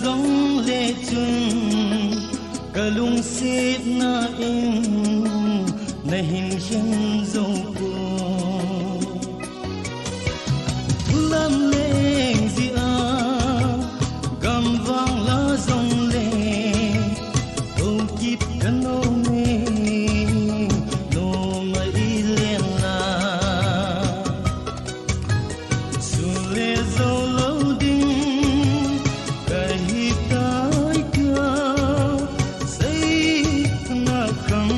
dòng lệ chung cả lung xếp na in na hình chân dâu cô lam lên gì gam vang lá dòng lệ ô kịp cân ô mê nô mai lên la xuân lệ dâu lâu đinh cái tai ca say na khăm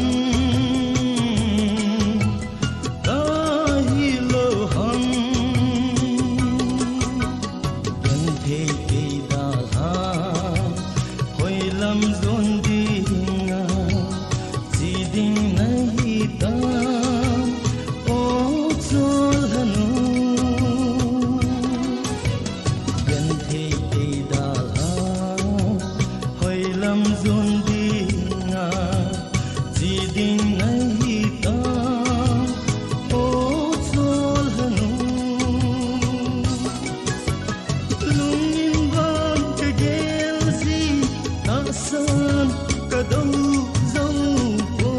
tai lô hằng gần thế cây đà la hồi lâm dồn đi nga chỉ đinh nay ta ô chôn hanu gần thế cây đà la hồi lâm dồn đi nga chỉ đinh nay ta ô chôn hanu lungin van ke gelsi nasan kadau zau po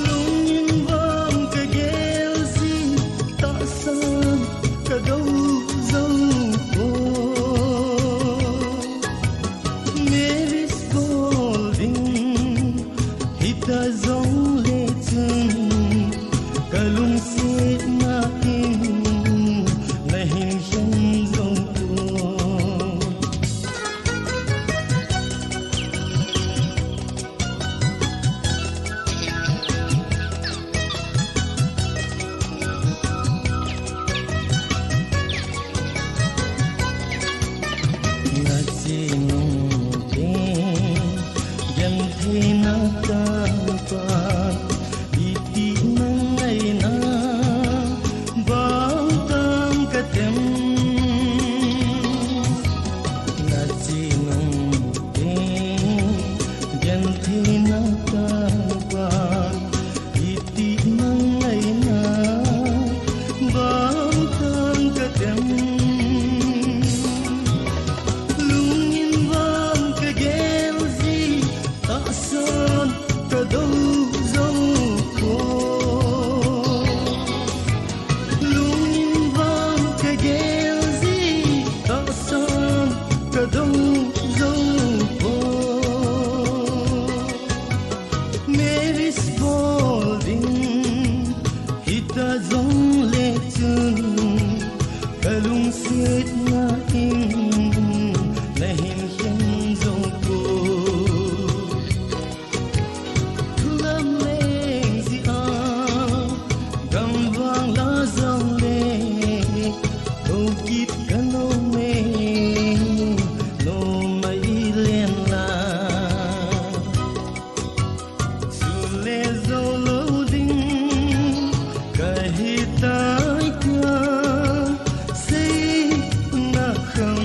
lungin van ke gelsi nasan kadau zau po meris golding hita zau le chung kalung se na in na hin shan zau po na chi nung te yan the na ta pa iti na ngai na bang tam ka tem na chi nung te yan the na ta pa iti na ngai na bang tam ka tem lungin van ka gelsi tasan kadau zau ko lungin van ka gelsi tasan kadau zau ko meris bolding hita zong le chun kalung set na in na hin hin zong ko lam leng si gam vang la zong le ô kịp kan ô mê nô mai lên la su le zo lo ding cái tai ca say na khăm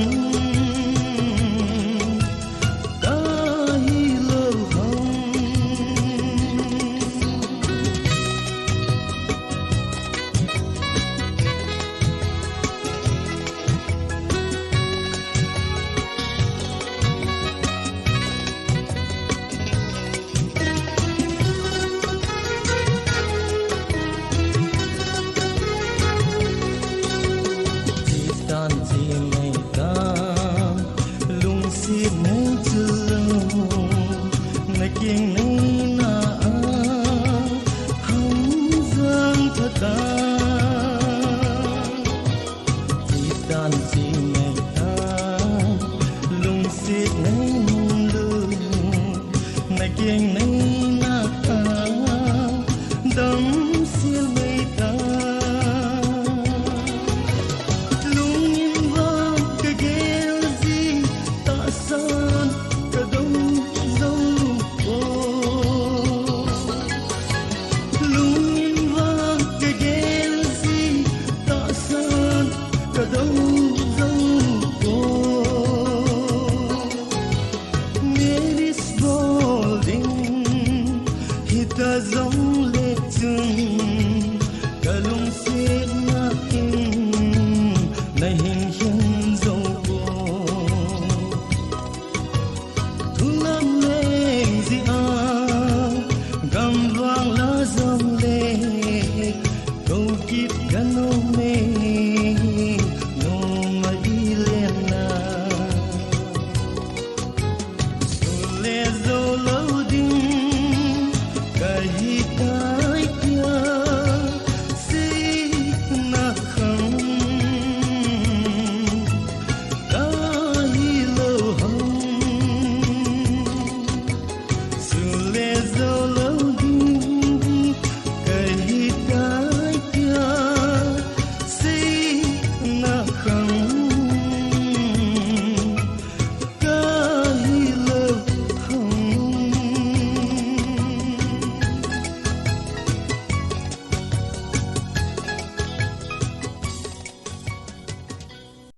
Lano